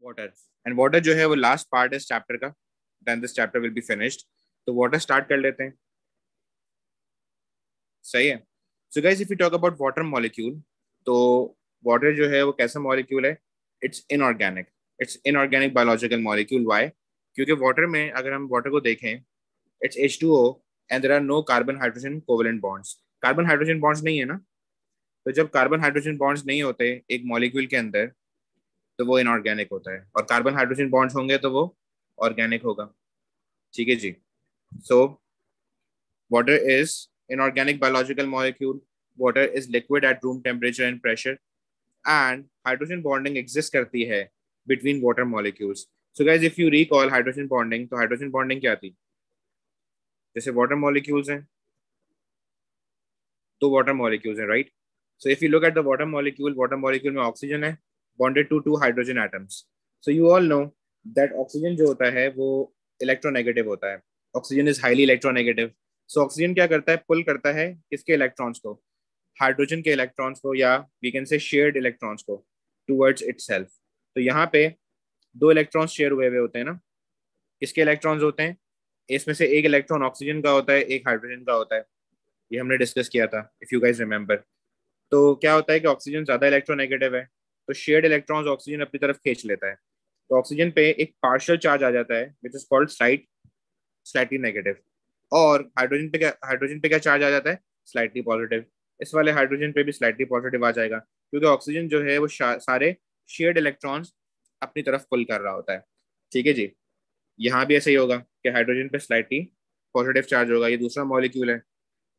Water, and water जो है वो लास्ट पार्ट है इस चैप्टर का, then this chapter will be finished. तो वाटर स्टार्ट कर लेते हैं, सही है। So guys if you talk about water molecule, तो वाटर जो है वो कैसा मॉलिक्यूल है? It's inorganic, it's inorganic biological molecule. Why? क्योंकि वाटर में अगर हम वाटर को देखें, it's H2O and there are no carbon hydrogen covalent bonds. Carbon hydrogen bonds नहीं है ना, तो जब कार्बन हाइड्रोजन बॉन्ड्स नहीं होते एक मॉलिक्यूल के अंदर, तो वो इनऑर्गेनिक होता है, और कार्बन हाइड्रोजन बॉन्ड्स होंगे तो वो ऑर्गेनिक होगा। ठीक है जी। सो water is inorganic biological molecule. Water is liquid at room temperature and pressure, and hydrogen bonding exists करती है between water molecules. So guys, if you recall hydrogen bonding, तो hydrogen bonding क्या थी? जैसे water molecules हैं तो water molecules हैं, right? So if you look at the water molecule में oxygen है bonded to two hydrogen atoms. So you all know that oxygen जो होता है वो electronegative होता है. Oxygen is highly electronegative. So oxygen क्या करता है? पुल करता है किसके इलेक्ट्रॉन्स को? हाइड्रोजन के इलेक्ट्रॉन्स को, या we can say shared electrons को टुवर्ड्स इटसेल्फ। तो यहाँ पे दो इलेक्ट्रॉन्स शेयर हुए हुए होते हैं ना। किसके इलेक्ट्रॉन्स होते हैं? इसमें से एक इलेक्ट्रॉन ऑक्सीजन का होता है, एक हाइड्रोजन का होता है। ये हमने डिस्कस किया था इफ यू गाइस रिमेंबर। तो क्या होता है कि ऑक्सीजन ज्यादा इलेक्ट्रोनेगेटिव है, तो शेयर्ड इलेक्ट्रॉन्स ऑक्सीजन अपनी तरफ खींच लेता है। तो ऑक्सीजन पे एक पार्शियल चार्ज आ जाता है which is called slightly negative. और हाइड्रोजन पे क्या चार्ज आ जाता है? Slightly positive. इस वाले हाइड्रोजन पे भी स्लाइटली पॉजिटिव आ जाएगा, क्योंकि ऑक्सीजन जो है वो सारे शेयर्ड इलेक्ट्रॉन्स अपनी तरफ पुल कर रहा होता है। ठीक है जी। यहाँ भी ऐसा ही होगा कि हाइड्रोजन पे स्लाइटली पॉजिटिव चार्ज होगा, ये दूसरा मॉलिक्यूल है,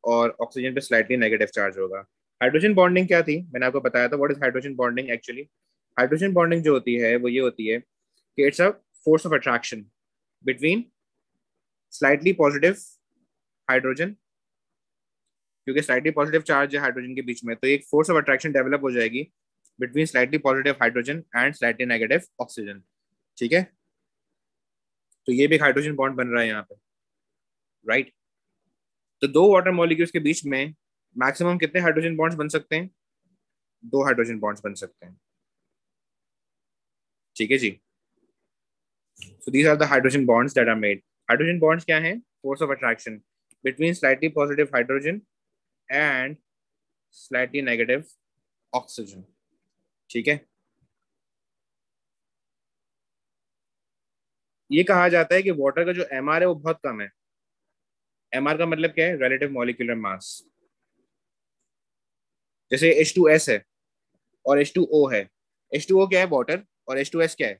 और ऑक्सीजन पे स्लाइटली नेगेटिव चार्ज होगा। हाइड्रोजन बॉन्डिंग क्या थी? मैंने आपको बताया था what is hydrogen bonding actually. Hydrogen bonding जो होती है वो ये होती है कि it's a force of attraction between slightly positive hydrogen, क्योंकि स्लाइटली पॉजिटिव चार्ज है हाइड्रोजन के बीच में, तो एक फोर्स ऑफ अट्रैक्शन डेवलप हो जाएगी between slightly positive hydrogen and slightly negative oxygen. ठीक है, तो ये भी हाइड्रोजन बॉन्ड बन रहा है यहाँ पे, राइट। तो दो वाटर मॉलिक्यूल्स के बीच में मैक्सिमम कितने हाइड्रोजन बॉन्ड्स बन सकते हैं? दो हाइड्रोजन बॉन्ड्स बन सकते हैं। ठीक है जी। So these are the hydrogen bonds that are made. Hydrogen bonds क्या हैं? Force of attraction between slightly positive hydrogen and slightly negative oxygen. ठीक है। ये कहा जाता है कि वाटर का जो एमआर है वो बहुत कम है। एमआर का मतलब क्या है? Relative molecular mass. जैसे H2S है और H2O है। H2O क्या है? वाटर। और H2S क्या है?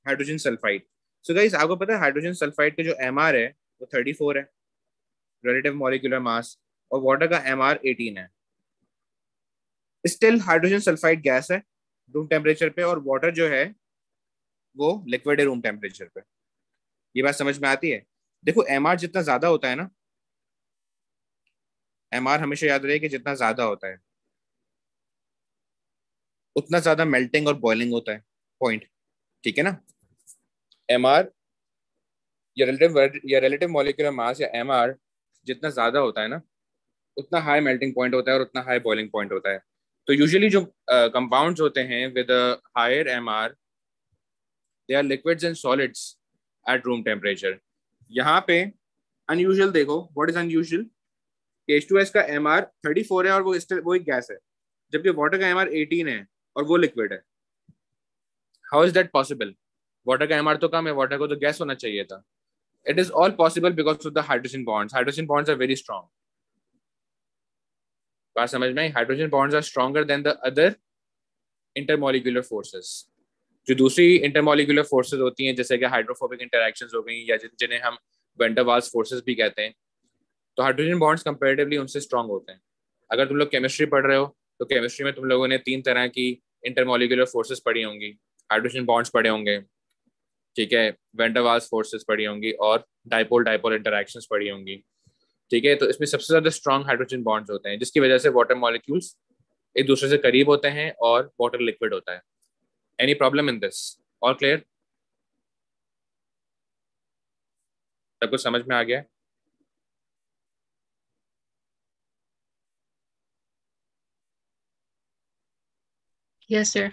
Hydrogen sulphide. सो गाइस आपको पता है हाइड्रोजन सल्फाइड का जो एमआर है वो 34 है, रिलेटिव मॉलिक्यूलर मास, और वाटर का एमआर 18 है। स्टिल हाइड्रोजन सल्फाइड गैस है रूम टेम्परेचर पे, और वाटर जो है वो लिक्विड है रूम टेम्परेचर पे। ये बात समझ में आती है? देखो एमआर जितना ज्यादा होता है ना, एमआर हमेशा याद रहे कि जितना ज्यादा होता है उतना ज्यादा मेल्टिंग और बॉइलिंग होता है, पॉइंट। ठीक है ना। एमआर या रिलेटिव मॉलिक्यूलर मास या एमआर जितना ज्यादा होता है ना, उतना हाई मेल्टिंग पॉइंट होता है और उतना हाई बॉइलिंग पॉइंट होता है। तो यूजुअली जो कंपाउंड्स होते हैं with higher MR, they are liquids and solids at room temperature. यहाँ पे अनयूजुअल देखो, व्हाट इज अनयूजुअल? H2S का एमआर 34 है और वो स्टिल वो एक गैस है, जबकि वाटर का एमआर 18 है और वो लिक्विड है। How is that possible? Water का एमआर तो कम है, वाटर को तो गैस होना चाहिए था। It is all possible because of the hydrogen bonds. Hydrogen bonds are very strong. बात समझ में आई? Hydrogen bonds are stronger than the other intermolecular forces. जो दूसरी इंटरमोलिकुलर फोर्सेस होती हैं, जैसे कि हाइड्रोफोबिक इंटरेक्शंस हो गई, या जिन्हें हम वेन डर वाल्स फोर्सेस भी कहते हैं, तो हाइड्रोजन बॉन्ड्स कंपेरेटिवली उनसे स्ट्रॉन्ग होते हैं। अगर तुम लोग केमिस्ट्री पढ़ रहे हो तो केमिस्ट्री में तुम लोगों ने 3 तरह की इंटरमोलिकुलर फोर्सेस पढ़ी होंगी। हाइड्रोजन बॉन्ड्स पढ़े होंगे, ठीक है, वेन डर वाल्स फोर्सेस पढ़ी होंगी, और डाइपोल डाइपोल इंटरेक्शंस पढ़ी होंगी। ठीक है, तो इसमें सबसे ज्यादा स्ट्रॉन्ग हाइड्रोजन बॉन्ड्स होते हैं, जिसकी वजह से वाटर मॉलिक्यूल्स एक दूसरे से करीब होते हैं और वाटर लिक्विड होता है। Any problem in this? All clear? सब कुछ समझ में आ गया? Yes, sir.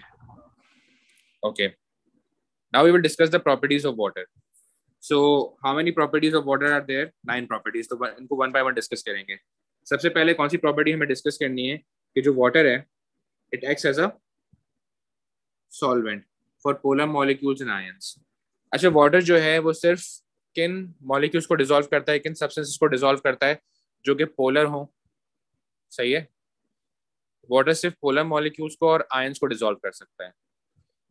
Okay. Now we will discuss the properties of water. So how many properties of water are there? 9 properties. तो इनको वन बाय वन डिस्कस करेंगे. सबसे पहले कौन सी प्रॉपर्टी हमें डिस्कस करनी है कि जो वाटर है it acts as a solvent for polar molecules and ions. अच्छा, वाटर जो है वो सिर्फ किन मॉलिक्यूल्स को डिसॉल्व करता है, किन सब्सटेंसेस को डिसॉल्व करता है जो कि पोलर हो. सही है. वाटर सिर्फ पोलर मॉलिक्यूल्स को और आयंस को डिसॉल्व कर सकता है.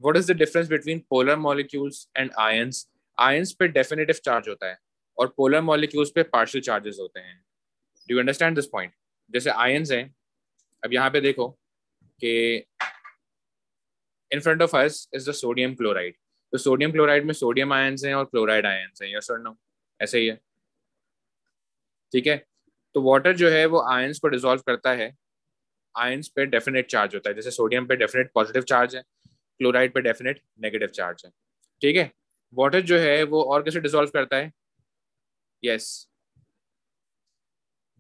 What is the difference between polar molecules and ions? Ions पे डेफिनेटिव चार्ज होता है और पोलर मॉलिक्यूल्स पे पार्शियल चार्जेस होते हैं. Do you understand this point? जैसे आयंस हैं, अब यहाँ पे देखो कि in front of us is the sodium chloride. तो सोडियम क्लोराइड में सोडियम आयंस हैं और क्लोराइड आयंस हैं. यस और नो? ऐसे ही है. ठीक है. तो वाटर जो है वो आयंस को डिसॉल्व करता है. आयंस पे डेफिनेट चार्ज होता है. जैसे सोडियम पे डेफिनेट पॉजिटिव चार्ज है, क्लोराइड पे डेफिनेट नेगेटिव चार्ज है. ठीक है. वाटर जो है वो और कैसे डिसॉल्व करता है? Yes,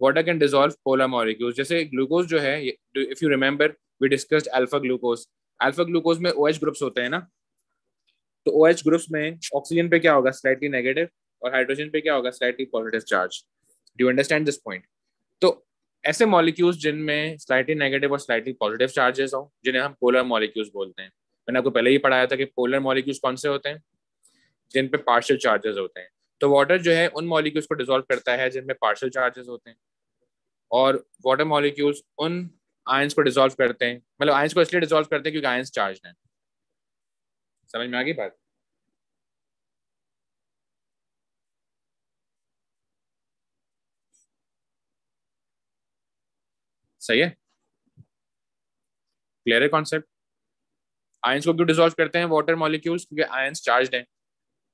water can dissolve polar molecules. जैसे ग्लूकोज जो है, if you remember we discussed alpha glucose. Alpha glucose में OH ग्रुप्स होते हैं ना. तो OH ग्रुप्स में ऑक्सीजन पे क्या होगा? Slightly negative. और हाइड्रोजन पे क्या होगा? Slightly positive charge. Do you understand this point? तो ऐसे मॉलिक्यूल्स जिनमें स्लाइटली नेगेटिव और स्लाइटली पॉजिटिव चार्जेस हो, जिन्हें हम पोलर मॉलिक्यूल्स बोलते हैं. मैंने आपको पहले ही पढ़ाया था कि पोलर मॉलिक्यूल्स कौन से होते हैं? जिन पे पार्शियल चार्जेस होते हैं. तो वाटर जो है उन मॉलिक्यूल्स को डिसॉल्व करता है जिनमें पार्शियल चार्जेस होते हैं, और वाटर मॉलिक्यूल्स उन आयंस को डिसॉल्व करते हैं. मतलब आयंस को इसलिए डिसॉल्व करते हैं क्योंकि आयंस चार्ज हैं. समझ में आ गई बात? सही है. क्लियर है कॉन्सेप्ट? आयंस को क्यों डिसॉल्व करते हैं वाटर मॉलिक्यूल्स? क्योंकि आयंस चार्ज हैं.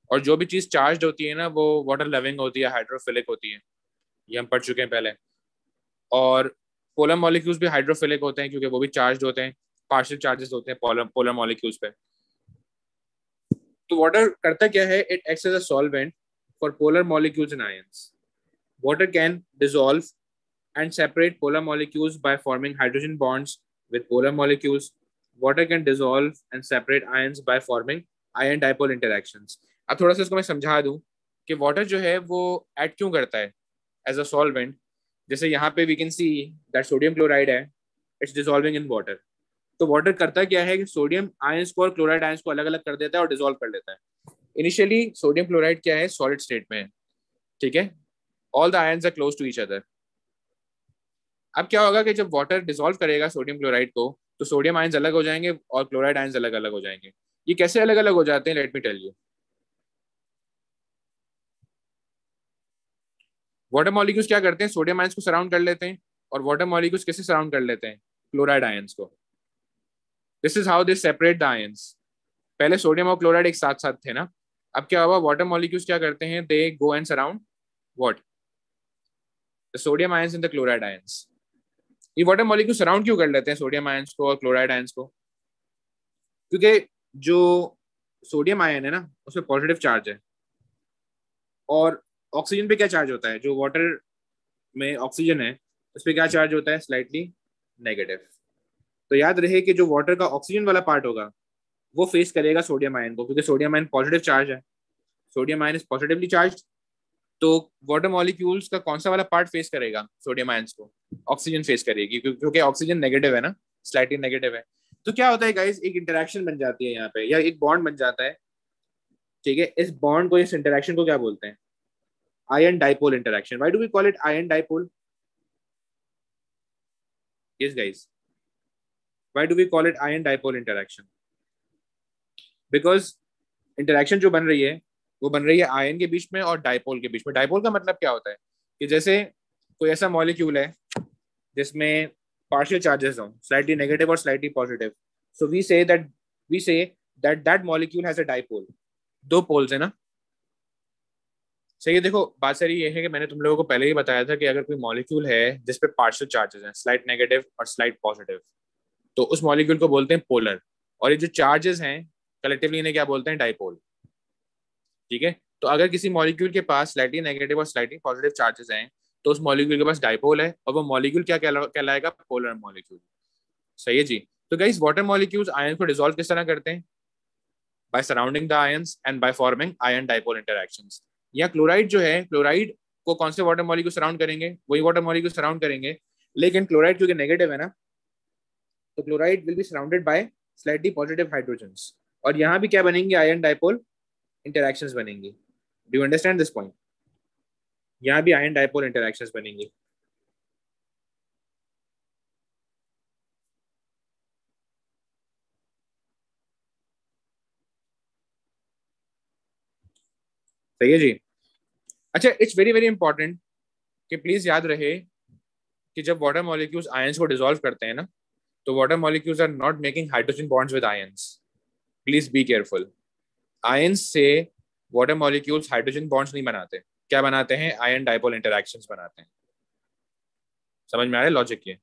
और जो भी चीज चार्ज होती है ना वो वाटर लविंग होती है, हाइड्रोफिलिक होती है. ये हम पढ़ चुके हैं पहले. और पोलर मॉलिक्यूल्स भी हाइड्रोफिलिक होते हैं क्योंकि वो भी चार्ज होते हैं. पार्शियल चार्जेस होते हैं पोलर पोलर मॉलिक्यूल्स पे. तो वाटर करता क्या है? It acts as a solvent for polar molecules and ions. Water can dissolve and separate polar molecules by forming hydrogen bonds with polar molecules. Water can dissolve and separate ions by forming ion dipole interactions. अब थोड़ा सा इसको मैं समझा दूं कि water जो है वो एक्ट क्यों करता है एज अ सॉल्वेंट. जैसे यहाँ पे we can see that sodium chloride है, इट्स डिसॉल्विंग इन वाटर. तो वाटर करता क्या है कि सोडियम आयंस को और क्लोराइड आयंस को अलग अलग कर देता है और डिसॉल्व कर लेता है. इनिशियली सोडियम क्लोराइड क्या है? सॉलिड स्टेट में है. ठीक है. All the ions are close to each other. अब क्या होगा कि जब वाटर डिसॉल्व करेगा सोडियम क्लोराइड को, तो सोडियम आयंस अलग हो जाएंगे और क्लोराइड आयंस अलग अलग हो जाएंगे. ये कैसे अलग अलग हो जाते हैं? Let me tell you. Water molecules क्या करते हैं? सोडियम आयंस को सराउंड कर लेते हैं. और वाटर मॉलिक्यूल्स कैसे सराउंड कर लेते हैं? क्लोराइड आयंस को. This is how they separate the ions. पहले सोडियम और क्लोराइड एक साथ साथ थे ना. अब क्या हुआ? वाटर मॉलिक्यूल्स क्या करते हैं? They go and surround what? The sodium ions in the chloride ions. ये वाटर मॉलिक्यूल सराउंड क्यों कर लेते हैं सोडियम आयंस को और क्लोराइड आयंस को? क्योंकि जो सोडियम आयन है ना उसमें पॉजिटिव चार्ज है. और ऑक्सीजन पे क्या चार्ज होता है? जो वाटर में ऑक्सीजन है उस पर क्या चार्ज होता है? Slightly negative. तो याद रहे कि जो वाटर का ऑक्सीजन वाला पार्ट होगा वो फेस करेगा सोडियम आयन को, क्योंकि सोडियम आयन पॉजिटिव चार्ज है. Sodium ion is positively charge. तो वाटर मॉलिक्यूल्स का कौन सा वाला पार्ट फेस करेगा सोडियम आयंस को? ऑक्सीजन फेस करेगी, क्योंकि ऑक्सीजन नेगेटिव है ना, स्लाइटली नेगेटिव है. तो क्या होता है गाइस? एक इंटरेक्शन बन जाती है यहाँ पे, या एक बॉन्ड बन जाता है. ठीक है. इस बॉन्ड को, इस इंटरेक्शन को क्या बोलते हैं? Ion dipole interaction. Why do we call it ion dipole? Yes guys, why do we call it ion dipole interaction? Because interaction जो बन रही है वो बन रही है आयन के बीच में और डाइपोल के बीच में. डाइपोल का मतलब क्या होता है? कि जैसे कोई ऐसा मॉलिक्यूल है जिसमें पार्शियल चार्जेस हों, स्लाइटली नेगेटिव और slightly positive. So we say that that molecule has a dipole. दो पोल्स है ना. सही है. देखो बात सारी ये है कि मैंने तुम लोगों को पहले ही बताया था कि अगर कोई मॉलिक्यूल है जिसपे पार्शियल चार्जेस हैं, स्लाइट नेगेटिव और स्लाइट पॉजिटिव, तो उस मॉलिक्यूल को बोलते हैं पोलर. और ये जो चार्जेस हैं कलेक्टिवली इन्हें क्या बोलते हैं? डाइपोल. ठीक है. तो अगर किसी मॉलिक्यूल के पास स्लाइटली नेगेटिव और स्लाइटली पॉजिटिव चार्जेस हैं तो उस मॉलिक्यूल के पास डाइपोल है, और वो मॉलिक्यूल क्या कहलाएगा? Polar molecule. सही है जी. तो गाइस वाटर मॉलिक्यूल्स आयन को डिसॉल्व किस तरह करते हैं? by surrounding the ions and by forming ion dipole interactions. या क्लोराइड जो है, क्लोराइड को कौन से वाटर मॉलिक्यूल सराउंड करेंगे, वही वाटर मॉलिक्यूल सराउंड करेंगे, लेकिन क्लोराइड क्योंकि नेगेटिव है ना, तो chloride will be surrounded by slightly positive hydrogens, और यहाँ भी क्या बनेंगे, आयन डाइपोल इंटरैक्शंस बनेंगी. Do you understand this point? यहाँ भी आयन डाइपोल इंटरैक्शंस बनेंगी. सही है जी. अच्छा, इट्स वेरी वेरी इंपॉर्टेंट कि प्लीज याद रहे कि जब वाटर मॉलिक्यूल्स आयंस को डिसॉल्व करते हैं ना, तो water molecules are not making hydrogen bonds with ions. Please be careful. Ions से वाटर मॉलिक्यूल्स हाइड्रोजन बॉन्ड्स नहीं बनाते. क्या बनाते हैं? आयन डाइपोल इंटरैक्शंस बनाते हैं. समझ में आ रहा है लॉजिक? ये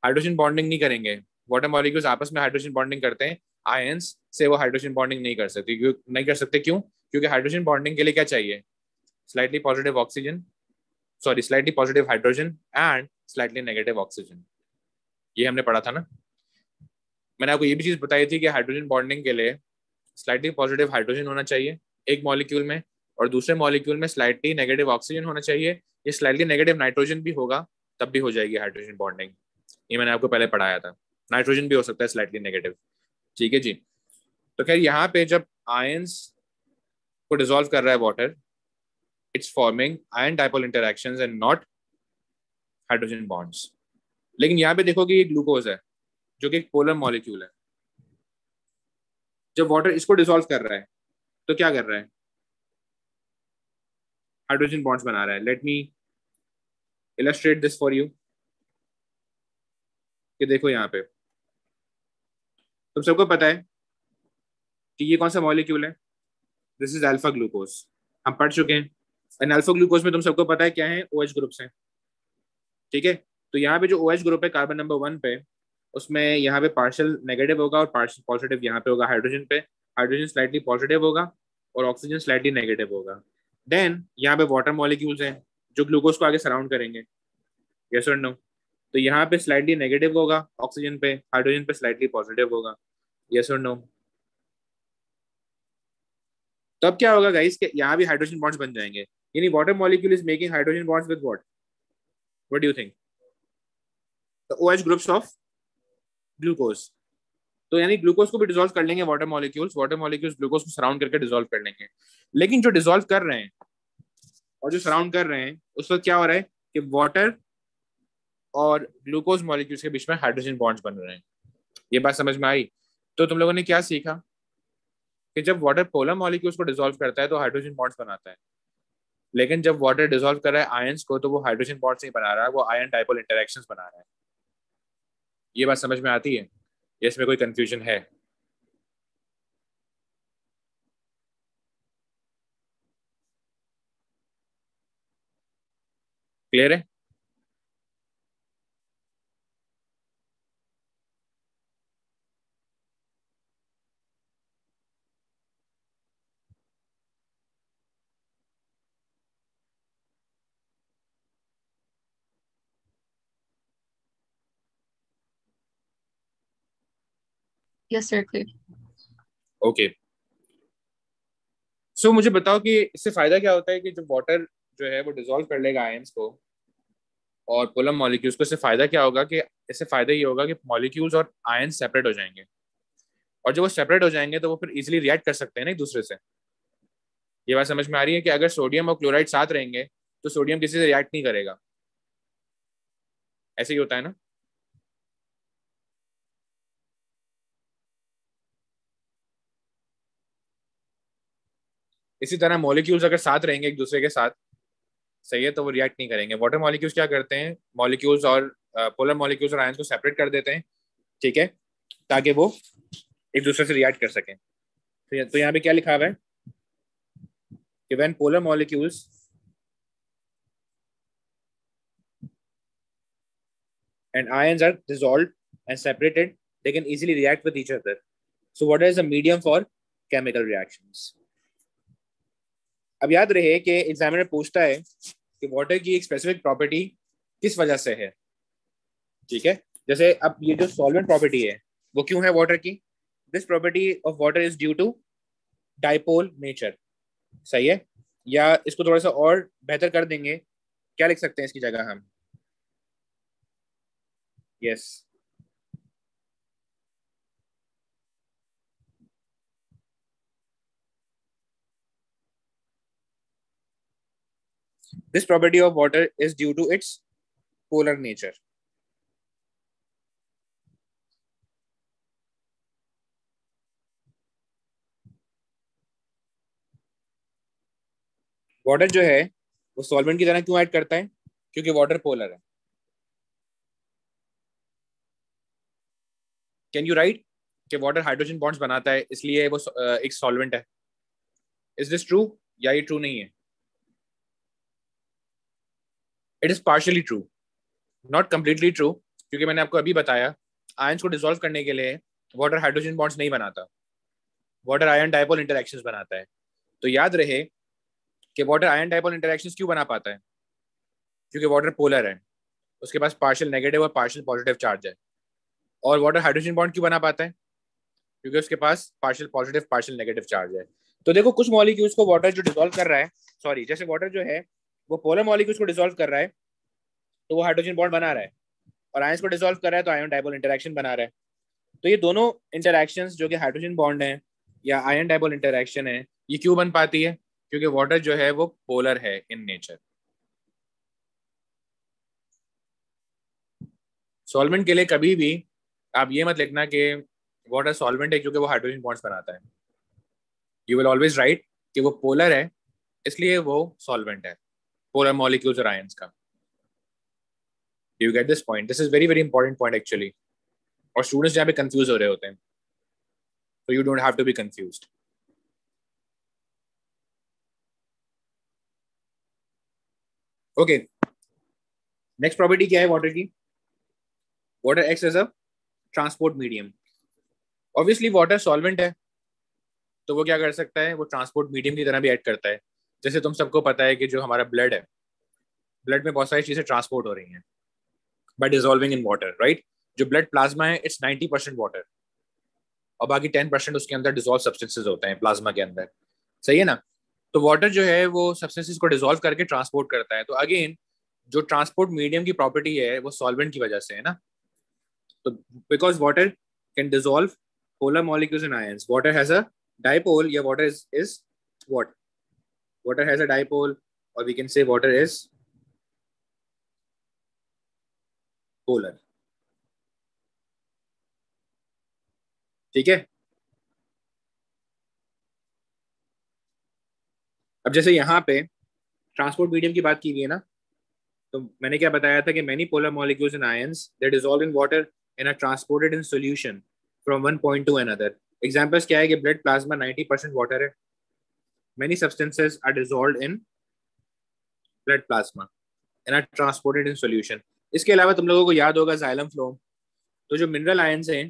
हाइड्रोजन बॉन्डिंग नहीं करेंगे. वाटर मॉलिक्यूल्स आपस में हाइड्रोजन बॉन्डिंग करते हैं, आयंस से वो हाइड्रोजन बॉन्डिंग नहीं कर सकते. क्यों? क्योंकि हाइड्रोजन बॉन्डिंग के लिए क्या चाहिए? Slightly positive oxygen, sorry slightly positive hydrogen and slightly negative oxygen. ये हमने पढ़ा था ना. मैंने आपको ये भी चीज बताई थी कि हाइड्रोजन बॉन्डिंग के लिए स्लाइटली पॉजिटिव हाइड्रोजन होना चाहिए एक मॉलिक्यूल में, और दूसरे मॉलिक्यूल में स्लाइटली नेगेटिव ऑक्सीजन होना चाहिए. ये स्लाइटली नेगेटिव नाइट्रोजन भी होगा तब भी हो जाएगी हाइड्रोजन बॉन्डिंग. ये मैंने आपको पहले पढ़ाया था. नाइट्रोजन भी हो सकता है स्लाइटली नेगेटिव. ठीक है जी. तो खैर यहाँ पे जब आयंस को डिसॉल्व कर रहा है water, it's forming ion dipole interactions and not hydrogen bonds. लेकिन यहाँ पे देखो कि ये ग्लूकोज है जो कि एक पोलर मॉलिक्यूल है. जब वाटर इसको डिसॉल्व कर रहा है तो क्या कर रहा है? हाइड्रोजन बॉन्ड्स बना रहा है. Let me illustrate this for you. कि देखो यहाँ पे तुम सबको पता है कि ये कौन सा मॉलिक्यूल है? This is alpha glucose. हम पढ़ चुके हैं. एंड अल्फा ग्लूकोज में तुम सबको पता है क्या है? OH ग्रुप्स हैं. ठीक है. तो यहाँ पे जो OH ग्रुप है कार्बन नंबर 1 पे, उसमें यहाँ पे पार्शियल नेगेटिव होगा और पार्शियल पॉजिटिव यहाँ पे होगा हाइड्रोजन पे. हाइड्रोजन स्लाइटली पॉजिटिव होगा और ऑक्सीजन स्लाइटली नेगेटिव होगा. देन यहाँ पे वाटर मॉलिक्यूल्स हैं जो ग्लूकोज को आगे सराउंड करेंगे. यस और नो? तो यहाँ पे स्लाइटली नेगेटिव होगा ऑक्सीजन पे, हाइड्रोजन पे स्लाइटली पॉजिटिव होगा. यस और नो? तो अब क्या होगा गाइस कि यहाँ भी हाइड्रोजन बॉन्ड्स बन जाएंगे. यानी water molecule is making hydrogen bonds with what do you think? The OH groups of glucose. तो यानी ग्लूकोज को भी डिसॉल्व कर लेंगे वाटर मॉलिक्यूल्स ग्लूकोज को सराउंड करके डिसॉल्व कर लेंगे. लेकिन जो डिसॉल्व कर रहे हैं और जो सराउंड कर रहे हैं उस वक्त क्या हो रहा है कि वाटर और ग्लूकोज मॉलिक्यूल्स के बीच में हाइड्रोजन बॉन्ड्स बन रहे हैं. ये बात समझ में आई? तो तुम लोगों ने क्या सीखा कि जब वाटर पोलर मॉलिक्यूल्स को डिसॉल्व करता है तो हाइड्रोजन बॉन्ड्स बनाता है, लेकिन जब वाटर डिसॉल्व कर रहा है आयंस को तो वो हाइड्रोजन बॉन्ड्स नहीं बना रहा है, वो आयन डाइपोल इंटरैक्शंस बना रहा है. ये बात समझ में आती है? इसमें कोई कंफ्यूजन है? क्लियर है? Yes, sir, clear. ओके. सो मुझे बताओ कि इससे फायदा क्या होता है कि जब वाटर जो है वो डिसॉल्व कर लेगा आयंस को और पोलर मॉलिक्यूल्स को, इससे फायदा क्या होगा कि इससे फायदा ये होगा कि मॉलिक्यूल्स और आयंस सेपरेट हो जाएंगे, और जब वो सेपरेट हो जाएंगे तो वो फिर इजीली रिएक्ट कर सकते हैं ना एक दूसरे से. ये बात समझ में आ रही है कि अगर सोडियम और क्लोराइड साथ रहेंगे तो सोडियम किसी से रिएक्ट नहीं करेगा. ऐसे ही होता है ना? इसी तरह मॉलिक्यूल्स अगर साथ रहेंगे एक दूसरे के साथ, सही है, तो वो रिएक्ट नहीं करेंगे. वाटर मॉलिक्यूल्स क्या करते हैं? मॉलिक्यूल्स और पोलर मॉलिक्यूल्स और आयंस को सेपरेट कर देते हैं. ठीक है, ताकि वो एक दूसरे से रिएक्ट कर सकें. तो यहाँ पे क्या लिखा हुआ है कि when polar molecules and ions are dissolved and separated, they can easily react with each other. So what is a medium for chemical reactions? अब याद रहे कि एग्जामिनर पूछता है कि वाटर की एक स्पेसिफिक प्रॉपर्टी किस वजह से है. ठीक है, जैसे अब ये जो सॉल्वेंट प्रॉपर्टी है वो क्यों है वाटर की? This property of water is due to dipole nature. सही है, या इसको थोड़ा सा और बेहतर कर देंगे, क्या लिख सकते हैं इसकी जगह हम? Yes, this property of water is due to its polar nature. Water जो है वो सॉल्वेंट की तरह क्यों ऐड करता है? क्योंकि वाटर पोलर है। कैन यू राइट कि वाटर हाइड्रोजन बॉन्ड्स बनाता है इसलिए वो एक सॉल्वेंट है? इज दिस ट्रू या ये ट्रू नहीं है? It is partially true, not completely true, क्योंकि मैंने आपको अभी बताया आयंस को डिसॉल्व करने के लिए वाटर हाइड्रोजन बॉन्ड्स नहीं बनाता, वाटर आयन डाइपोल इंटरेक्शंस बनाता है। तो याद रहे कि वाटर आयन डाइपोल इंटरेक्शंस क्यों बना पाता है? क्योंकि वाटर पोलर है, उसके पास पार्शियल नेगेटिव और पार्शियल पॉजिटिव चार्ज है। और वाटर हाइड्रोजन बॉन्ड क्यों बना पाता है? क्योंकि उसके पास partial positive partial negative charge है। तो देखो कुछ मॉलिक्यूल्स को वाटर जो डिसॉल्व कर रहा है, सॉरी जैसे वाटर जो है वो पोलर मॉलिक्यूल्स को डिसॉल्व कर रहा है तो वो हाइड्रोजन बॉन्ड बना रहा है, और आयंस को डिसॉल्व कर रहा है तो आयन डाइपोल इंटरेक्शन बना रहा है। तो ये दोनों इंटरेक्शंस जो कि हाइड्रोजन बॉन्ड है या आयन डाइपोल इंटरेक्शन है, ये क्यों बन पाती है? क्योंकि वाटर जो है वो पोलर है इन नेचर। सॉल्वेंट के लिए कभी भी आप ये मत लिखना कि वाटर सॉल्वेंट है क्योंकि वो हाइड्रोजन बॉन्ड्स बनाता है। यू विल ऑलवेज राइट कि वो पोलर है इसलिए वो सॉल्वेंट है, पोलर मॉलिक्यूल्स और आयंस का। Do you get this point? This is very very important point actually, और स्टूडेंट्स जहाँ पे कंफ्यूज हो रहे होते हैं, तो you don't have to be confused. Okay, next property क्या है वाटर की? Water acts as a transport medium. Obviously water solvent है तो वो क्या कर सकता है, वो ट्रांसपोर्ट मीडियम की तरह भी एक्ट करता है। जैसे तुम सबको पता है कि जो हमारा ब्लड है, ब्लड में बहुत सारी चीजें ट्रांसपोर्ट हो रही हैं by dissolving in water, right? जो ब्लड प्लाज्मा है इट्स 90% वाटर, और बाकी 10% उसके अंदर डिजोल्व सब्सटेंसेज होते हैं प्लाज्मा के अंदर। सही है ना? तो वाटर जो है वो सब्सटेंसेज को डिजोल्व करके ट्रांसपोर्ट करता है। तो अगेन जो ट्रांसपोर्ट मीडियम की प्रॉपर्टी है वो सॉल्वेंट की वजह से है ना। तो because water can dissolve polar molecules and ions, water has a dipole, yeah, water is what? Water has a dipole, or we can say water is polar। ठीक है, अब जैसे यहाँ पे ट्रांसपोर्ट मीडियम की बात की गई है ना, तो मैंने क्या बताया था कि many polar molecules and ions they dissolve in water and are transported in solution from one point to another। Examples क्या है कि ब्लड प्लाज्मा 90% वाटर है, many substances are dissolved in blood plasma and are transported in solution। इसके अलावा तुम लोगों को याद होगा जाइलम फ्लोम, तो जो मिनरल आयंस हैं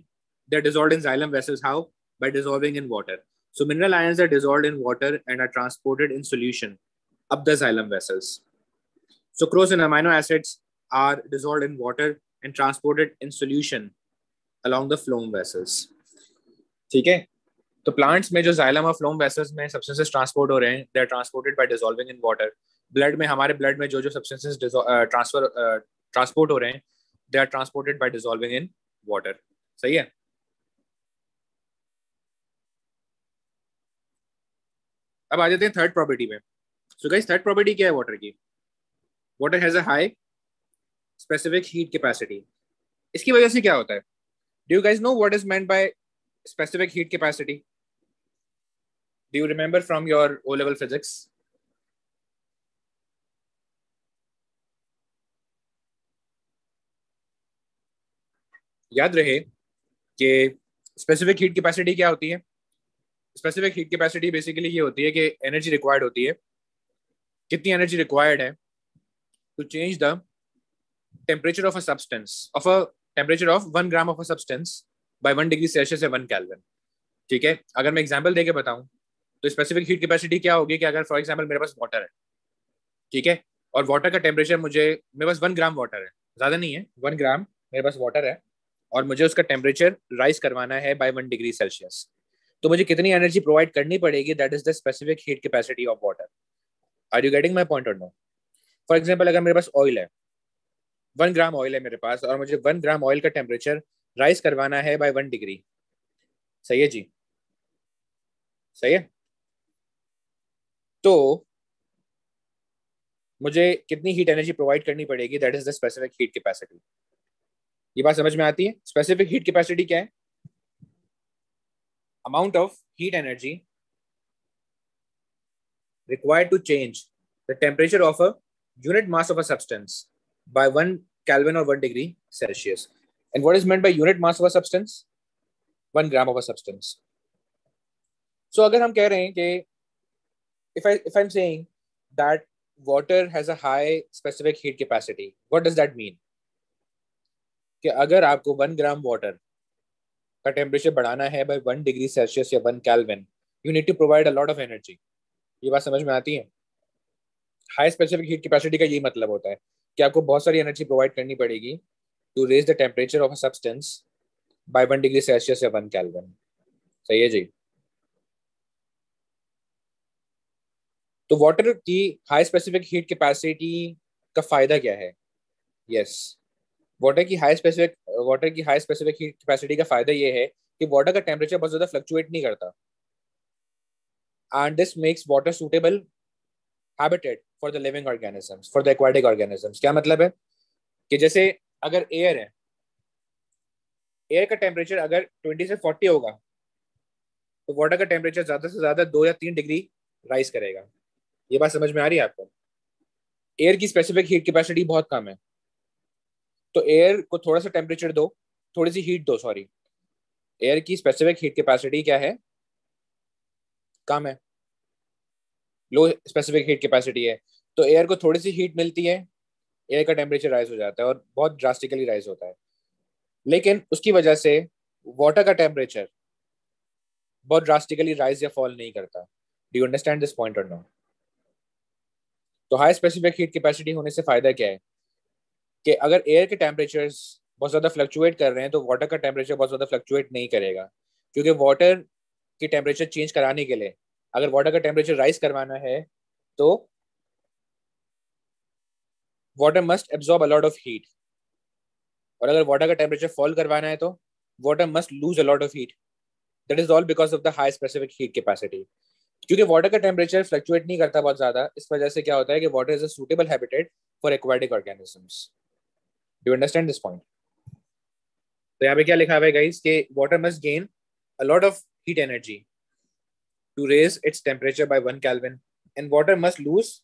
they are dissolved in xylem vessels, how? By dissolving in water। So mineral ions are dissolved in water and are transported in solution up the xylem vessels। Sucrose and amino acids are dissolved in water and transported in solution along the phloem vessels। ठीक है, तो plants में जो xylem और phloem vessels में substances transport हो रहे हैं they are transported by dissolving in water. Blood में, हमारे ब्लड में जो जो सब्सटेंसेस ट्रांसपोर्ट हो रहे हैं they are transported by dissolving in water. सही है, अब आ जाते हैं थर्ड प्रॉपर्टी पे। सो गाइस थर्ड प्रॉपर्टी क्या है वाटर की? Water has a high specific heat capacity. इसकी वजह से क्या होता है? Do you guys know what is meant by specific heat capacity? Do you remember from your O level physics? याद रहे कि स्पेसिफिक हीट कैपेसिटी क्या होती है? स्पेसिफिक हीट कैपेसिटी बेसिकली ये होती है कि एनर्जी रिक्वायर्ड होती है, कितनी एनर्जी रिक्वायर्ड है to change the temperature of a substance of a temperature of 1 gram of a substance by 1 degree Celsius या 1 केल्विन। ठीक है, अगर मैं एग्जांपल देके बताऊं तो स्पेसिफिक हीट कैपेसिटी क्या होगी कि अगर फॉर एग्जांपल मेरे पास वाटर है, ठीक है, और वाटर का टेम्परेचर मेरे पास 1 ग्राम वाटर है, ज्यादा नहीं है, 1 ग्राम मेरे पास वाटर है, और मुझे उसका टेम्परेचर राइज करवाना है बाय 1 डिग्री सेल्सियस, तो मुझे कितनी एनर्जी प्रोवाइड करनी पड़ेगी? That is the specific heat capacity of water. Are you getting my point और नो? फॉर एग्जाम्पल, अगर मेरे पास ऑयल है, 1 ग्राम ऑयल है मेरे पास, और मुझे 1 ग्राम ऑयल का टेम्परेचर राइज करवाना है बाय 1 डिग्री। सही है जी? सही है। तो मुझे कितनी हीट एनर्जी प्रोवाइड करनी पड़ेगी? That is the specific heat capacity. ये बात समझ में आती है? स्पेसिफिक हीट कैपेसिटी क्या है? Amount of heat energy required to change the temperature of a unit mass of a substance by 1 Kelvin or 1 degree Celsius. And what is meant by unit mass of a substance? 1 gram of a substance. So अगर हम कह रहे हैं कि if I'm saying that water has a high specific heat capacity, what does that mean? कि अगर आपको 1 gram water का टेम्परेचर बढ़ाना है बाय 1 डिग्री सेल्सियस या 1 kelvin, you need to provide a lot of energy. ये बात समझ में आती है? हाई स्पेसिफिक हीट कैपेसिटी का यही मतलब होता है कि आपको बहुत सारी एनर्जी प्रोवाइड करनी पड़ेगी to raise the temperature of a substance by 1 degree Celsius या 1 केल्विन। सही है जी? तो वाटर की हाई स्पेसिफिक हीट कैपेसिटी का फायदा क्या है? यस, वाटर की हाई स्पेसिफिक हीट कैपेसिटी का फायदा ये है कि वाटर का टेम्परेचर बहुत ज्यादा फ्लक्चुएट नहीं करता, and this makes water suitable habitat for the living organisms, for the aquatic organisms. क्या मतलब है? कि जैसे अगर एयर है, एयर का टेम्परेचर अगर 20 से 40 होगा, तो वाटर का टेम्परेचर ज्यादा से ज्यादा 2 या 3 डिग्री राइज करेगा। ये बात समझ में आ रही है आपको? एयर की स्पेसिफिक हीट कैपेसिटी बहुत कम है, तो एयर को थोड़ा सा टेम्परेचर दो, थोड़ी सी हीट दो, सॉरी, एयर की स्पेसिफिक हीट कैपेसिटी क्या है? कम है, लो स्पेसिफिक हीट कैपेसिटी है। तो एयर को थोड़ी सी हीट मिलती है, एयर का टेम्परेचर राइज हो जाता है, और बहुत ड्रास्टिकली राइज होता है। लेकिन उसकी वजह से वाटर का टेम्परेचर बहुत ड्रास्टिकली राइज या फॉल नहीं करता। Do you understand this point और नो? तो हाई स्पेसिफिक हीट कैपेसिटी होने से फायदा क्या है? कि अगर एयर के टेम्परेचर्स बहुत ज़्यादा फ्लक्चुएट कर रहे हैं, तो वाटर का टेम्परेचर बहुत ज़्यादा फ्लक्चुएट नहीं करेगा, क्योंकि वाटर की टेम्परेचर चेंज कराने के लिए, अगर वाटर का टेम्परेचर राइज करवाना है, तो water must absorb a lot of heat, और अगर वाटर का टेम्परेचर फॉल करवाना है, तो water must lose a lot of heat. That is all because of the high specific heat capacity. क्योंकि वाटर का टेम्परेचर फ्लक्चुएट नहीं करता बहुत ज्यादा, इस वजह से क्या होता है कि water is a suitable habitat for aquatic organisms. Do you understand this point? तो यहाँ पे क्या लिखा हुआ है गाइस कि water must gain a lot of heat energy to raise its temperature by 1 kelvin, and water must lose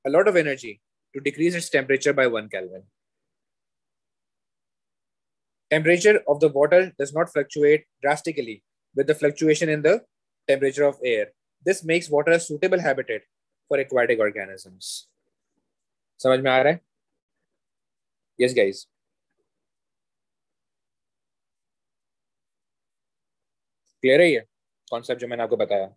a lot of energy to decrease its temperature by 1 Kelvin. Temperature of the water does not fluctuate drastically with the fluctuation in the temperature of air. This makes water a suitable habitat for aquatic organisms. समझ में आ रहा है? Yes, guys. Clear है ये concept जो मैंने आपको बताया?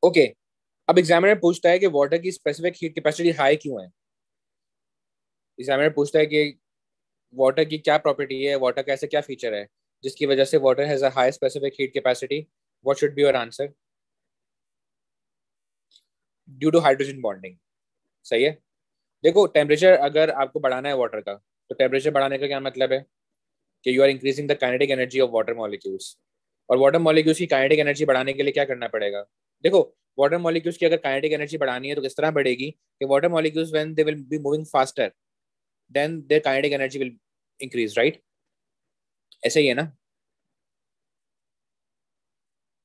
ओके, अब एग्जामिनर पूछता है कि वाटर की स्पेसिफिक हीट कैपेसिटी हाई क्यों है। एग्जामिनर पूछता है कि वाटर की क्या प्रॉपर्टी है, वाटर का ऐसा क्या फीचर है जिसकी वजह से water has a high specific heat capacity. What should be your answer? Due to hydrogen bonding. सही है। देखो, टेम्परेचर अगर आपको बढ़ाना है वाटर का, तो टेम्परेचर बढ़ाने का क्या मतलब है? कि you are increasing the kinetic energy of water molecules. और वाटर मॉलिक्यूल्स की काइनेटिक एनर्जी बढ़ाने के लिए क्या करना पड़ेगा? देखो, वाटर मॉलिक्यूल्स की अगर काइनेटिक एनर्जी बढ़ानी है तो किस तरह बढ़ेगी? कि water molecules when they will be moving faster, then their kinetic energy will increase, right? ऐसे ही है ना?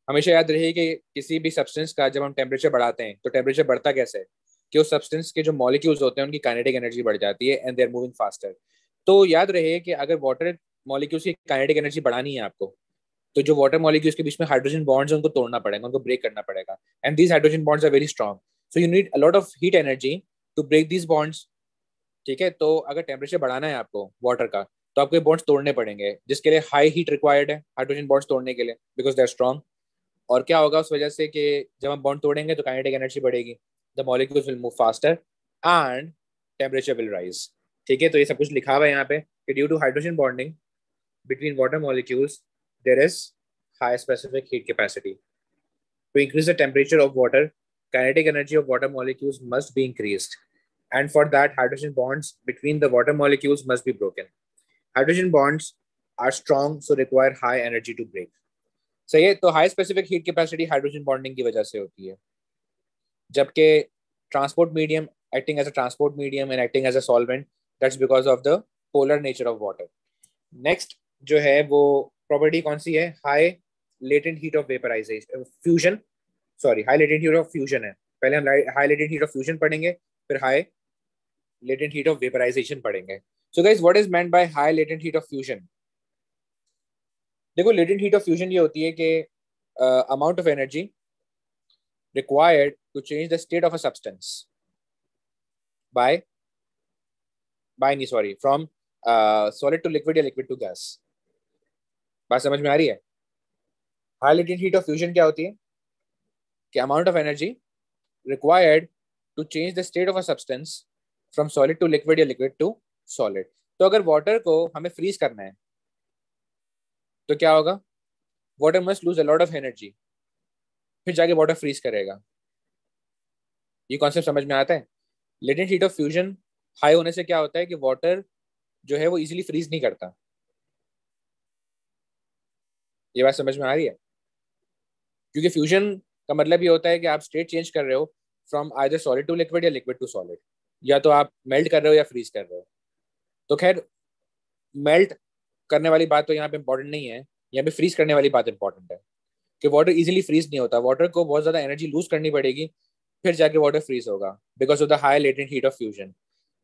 हमेशा याद रहे कि किसी भी सब्सटेंस का जब हम टेम्परेचर बढ़ाते हैं, तो टेम्परेचर बढ़ता कैसे है? कि उस सब्सटेंस के जो मॉलिक्यूल्स होते हैं उनकी काइनेटिक एनर्जी बढ़ जाती है, and they are moving faster. तो याद रहे कि अगर वाटर मॉलिक्यूल्स की काइनेटिक एनर्जी बढ़ानी है आपको, तो जो वाटर मॉलिक्यूल्स के बीच में हाइड्रोजन बॉन्ड्स हैं उनको तोड़ना पड़ेगा, उनको ब्रेक करना पड़ेगा, and these hydrogen bonds are very strong, so you need a lot of heat energy to break these bonds. ठीक है, तो अगर टेम्परेचर बढ़ाना है आपको वाटर का, तो आपको ये बॉन्ड्स तोड़ने पड़ेंगे, जिसके लिए हाई हीट रिक्वायर्ड है हाइड्रोजन बॉन्ड्स तोड़ने के लिए, बिकॉज दे आर स्ट्रॉन्ग। और क्या होगा उस वजह से कि जब हम बॉन्ड तोड़ेंगे तो काइनेटिक एनर्जी बढ़ेगी, the molecules will move faster and temperature will rise. ठीक है, तो ये सब कुछ लिखा हुआ है यहाँ पे कि due to hydrogen bonding between water molecules, there is high specific heat capacity. To increase the temperature of water, kinetic energy of water molecules must be increased. And for that, hydrogen bonds between the water molecules must be broken. Hydrogen bonds are strong, so require high energy to break. सही है, तो high specific heat capacity hydrogen bonding की वजह से होती है, जबकि transport medium acting as a transport medium and acting as a solvent, that's because of the polar nature of water. Next जो है वो प्रॉपर्टी कौन सी है, high latent heat of vaporisation fusion, sorry high latent heat of fusion है। पहले हम high latent heat of fusion पढ़ेंगे, फिर high latent heat of vaporisation पढ़ेंगे। So guys what is meant by high latent heat of fusion? देखो latent heat of fusion ये होती है कि amount of energy required to change the state of a substance by by नहीं sorry from solid to liquid या liquid to gas. बात समझ में आ रही है? High latent heat of fusion क्या होती है कि amount of energy required to change the state of a substance from solid to liquid या लिक्विड टू सॉलिड। तो अगर वाटर को हमें फ्रीज करना है तो क्या होगा, water must lose a lot of energy, फिर जाके वाटर फ्रीज करेगा। ये कॉन्सेप्ट समझ में आता है? Latent heat of fusion high होने से क्या होता है कि वाटर जो है वो इजीली फ्रीज नहीं करता। ये बात समझ में आ रही है? क्योंकि फ्यूजन का मतलब ये होता है कि आप स्टेट चेंज कर रहे हो from either solid to liquid या लिक्विड टू सॉलिड, या तो आप मेल्ट कर रहे हो या फ्रीज कर रहे हो। तो खैर मेल्ट करने वाली बात तो यहाँ पे इंपॉर्टेंट नहीं है, यहाँ पे फ्रीज करने वाली बात इंपॉर्टेंट है कि वाटर इजीली फ्रीज नहीं होता, वाटर को बहुत ज्यादा एनर्जी लूज करनी पड़ेगी फिर जाके वाटर फ्रीज होगा, because of the high latent heat of fusion.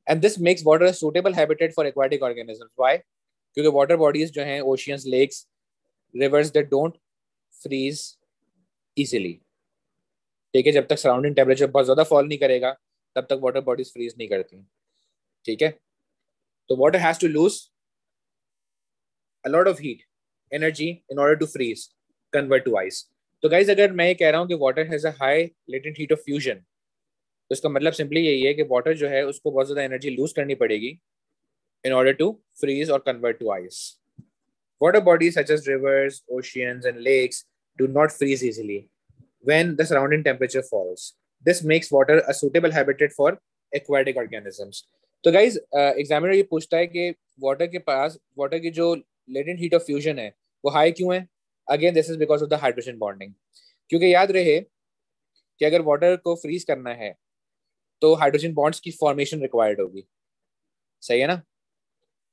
And this makes water a suitable habitat for aquatic organisms. Why? क्योंकि वाटर बॉडीज जो हैं oceans, lakes, rivers, they don't freeze easily. ठीक है, जब तक सराउंडिंग टेम्परेचर बहुत ज्यादा फॉल नहीं करेगा तब तक वाटर बॉडीज फ्रीज नहीं करती। ठीक है, तो water has to lose a lot of heat energy in order to freeze, convert to ice. तो गाइज अगर मैं ये कह रहा हूँ कि water has a high latent heat of fusion, तो इसका मतलब सिंपली यही है कि वाटर जो है उसको बहुत ज्यादा एनर्जी लूज करनी पड़ेगी in order to freeze or convert to ice. Water bodies such as rivers, oceans, and lakes do not freeze easily when the surrounding temperature falls. This makes water a suitable habitat for aquatic organisms. तो guys examiner ये पूछता है कि water के पास water की जो latent heat of fusion है वो हाई क्यों है? Again this is because of the hydrogen bonding. क्योंकि याद रहे कि अगर वाटर को फ्रीज करना है तो हाइड्रोजन बॉन्ड्स की फॉर्मेशन रिक्वायर्ड होगी। सही है ना?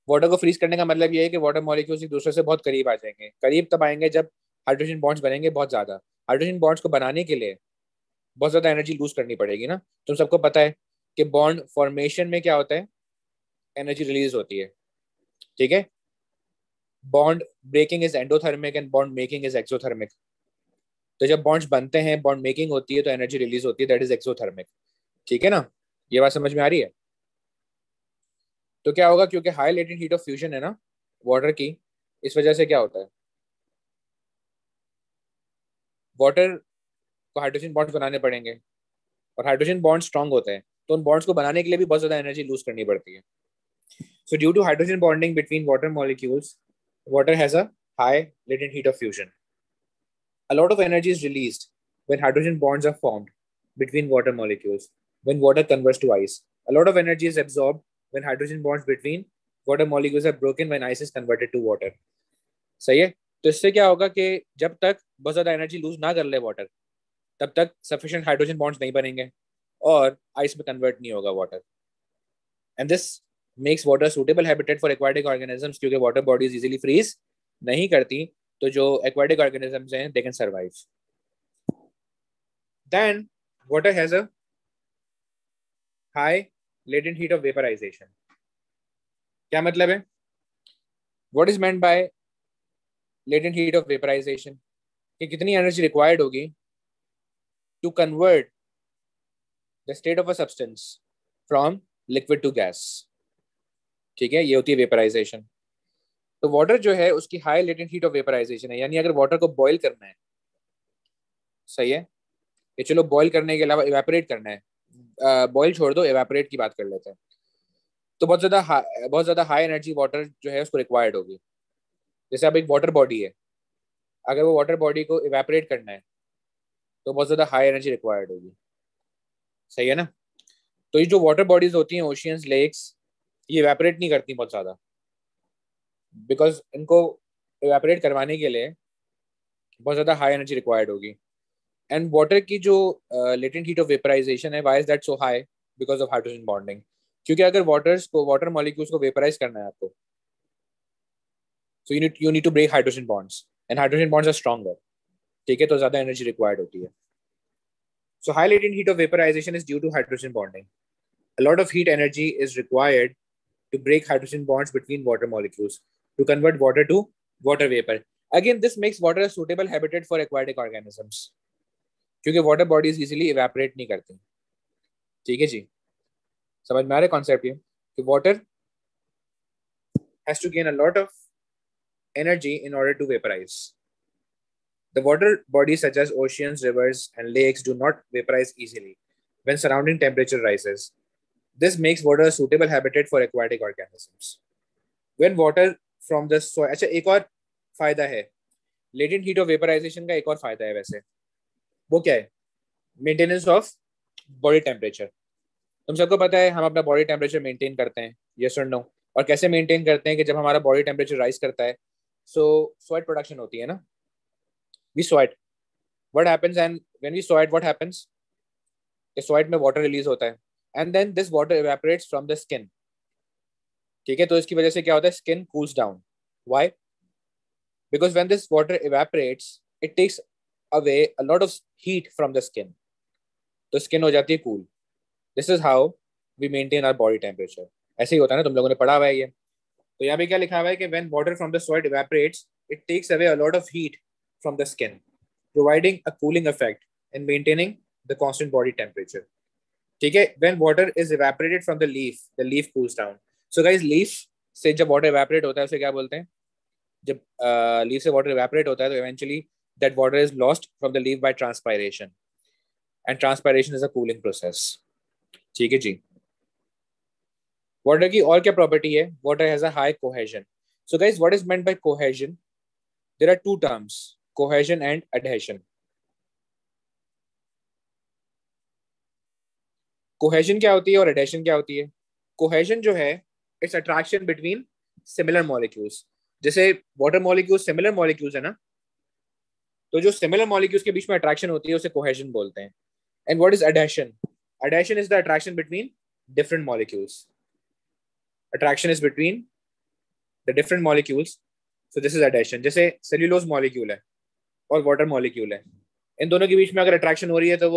वाटर को फ्रीज करने का मतलब ये है कि वाटर मॉलिक्यूल्स एक दूसरे से बहुत करीब आ जाएंगे। करीब तब आएंगे जब हाइड्रोजन बॉन्ड्स बनेंगे बहुत ज्यादा। हाइड्रोजन बॉन्ड्स को बनाने के लिए बहुत ज्यादा एनर्जी लूज करनी पड़ेगी ना। तुम सबको पता है कि बॉन्ड फॉर्मेशन में क्या होता है, एनर्जी रिलीज होती है। ठीक है, bond breaking is endothermic and bond making is exothermic. तो जब बॉन्ड्स बनते हैं, बॉन्ड मेकिंग होती है तो एनर्जी रिलीज होती है, दैट इज एक्सोथर्मिक। ठीक है ना? ये बात समझ में आ रही है? तो क्या होगा, क्योंकि high latent heat of fusion है ना वाटर की, इस वजह से क्या होता है, वाटर को हाइड्रोजन बॉन्ड्स बनाने पड़ेंगे और हाइड्रोजन बॉन्ड स्ट्रांग होते हैं, तो उन बॉन्ड्स को बनाने के लिए भी बहुत ज्यादा एनर्जी लूज करनी पड़ती है। So due to hydrogen bonding between water molecules, water has a high latent heat of fusion. A lot of energy is released when hydrogen bonds are formed between water molecules, when water converts to ice. A lot of energy is absorbed when hydrogen bonds between water molecules are broken when ice is converted to water. सही है? तो इससे क्या होगा कि जब तक बहुत ज्यादा एनर्जी लूज ना कर ले वाटर, तब तक सफिशिएंट हाइड्रोजन बॉन्ड्स नहीं बनेंगे और आइस में कन्वर्ट नहीं होगा water. And this makes water suitable habitat for aquatic organisms, क्योंकि वाटर बॉडीज इजीली फ्रीज नहीं करती, तो जो एक्वाटिक ऑर्गेनिजम्स हैं they can survive. Then water has a high latent heat of vaporisation. क्या मतलब है? What is meant by latent heat of vaporisation? कि कितनी एनर्जी रिक्वायर्ड होगी to convert the state of a substance from liquid to gas. ठीक है, ये होती है वेपराइजेशन। तो वाटर जो है उसकी high latent heat of vaporisation है, यानी अगर वाटर को बॉईल करना है, सही है, ये चलो बॉईल करने के अलावा इवेपोरेट करना है, बॉईल छोड़ दो, इवेपोरेट की बात कर लेते हैं, तो बहुत ज्यादा हाई एनर्जी वाटर जो है उसको रिक्वायर्ड होगी। जैसे अब एक वाटर बॉडी है, अगर वो वाटर बॉडी को इवेपोरेट करना है तो बहुत ज्यादा हाई एनर्जी रिक्वायर्ड होगी, सही है ना। तो ये जो वाटर बॉडीज होती हैं, ओशियंस, लेक्स, ये इवेपोरेट नहीं करती बहुत ज्यादा, बिकॉज इनको इवेपोरेट करवाने के लिए बहुत ज्यादा हाई एनर्जी रिक्वायर्ड होगी। एंड वाटर की जो लेटेंट हीट ऑफ वेपराइजेशन है, why is that so high? Because of hydrogen bonding. क्योंकि अगर वाटर मॉलिक्यूल्स को वेपराइज करना है आपको, so you need to break hydrogen bonds, and hydrogen bonds are stronger, ठीक है, तो ज्यादा एनर्जी रिक्वायर्ड होती है। So high latent heat of vaporisation is due to hydrogen bonding. A lot of heat energy is required to break hydrogen bonds between water molecules to convert water to water vapor. Again, this makes water a suitable habitat for aquatic organisms, क्योंकि water bodies easily evaporate नहीं करती। ठीक है जी, समझ में आ रहा है concept ये कि water has to gain a lot of energy in order to vaporize. The water bodies such as oceans, rivers, and lakes do not vaporize easily when surrounding temperature rises. This makes water a suitable habitat for aquatic organisms. When water from the soil, अच्छा एक और फायदा है latent heat of vaporisation का, एक और फायदा है वैसे, वो क्या है? Maintenance of body temperature. तुम सबको पता है हम अपना बॉडी टेम्परेचर मेंटेन करते हैं, यस और नो? और कैसे मेंटेन करते हैं कि जब हमारा बॉडी टेम्परेचर राइज करता है, सो स्वेट प्रोडक्शन होती है ना, we sweat, what happens, and when we sweat what happens, sweat में वाटर रिलीज होता है, and then this water evaporates from the skin, ठीक है। तो इसकी वजह से क्या होता है? Skin cools down. Why? Because when this water evaporates it takes away a lot of heat from the skin, तो स्किन हो जाती है cool. This is how we maintain our body temperature. ऐसे ही होता है ना, तुम लोगों ने पढ़ा हुआ है ये। तो यहाँ पे क्या लिखा हुआ है कि when water from the soil evaporates it takes away a lot of heat from the skin, providing a cooling effect in maintaining the constant body temperature, ठीक है। When water is evaporated from the leaf cools down. So guys, leaf से जब water evaporate होता है उसे क्या बोलते हैं? जब लीफ से वाटर इवेपोरेट होता है तो eventually that water is lost from the leaf by transpiration, and transpiration is a cooling process, ठीक है जी। वाटर की और क्या प्रॉपर्टी है? Water has a high cohesion. So guys, what is meant by cohesion? There are two terms, cohesion and adhesion. Cohesion क्या होती है और एडहेशन क्या होती है? कोहेजन जो है, it's attraction between similar molecules. जैसे वाटर मॉलिक्यूल्स सिमिलर मॉलिक्यूल्स है ना, तो जो सिमिलर मॉलिक्यूल्स के बीच में अट्रैक्शन होती है उसे कोहेजन बोलते हैं। And what is adhesion? Adhesion is the attraction between different molecules. Attraction is between the different molecules, so this is adhesion. जैसे सेल्यूलोज मॉलिक्यूल है और वाटर मॉलिक्यूल है, इन दोनों के बीच में अगर अट्रैक्शन हो रही है तो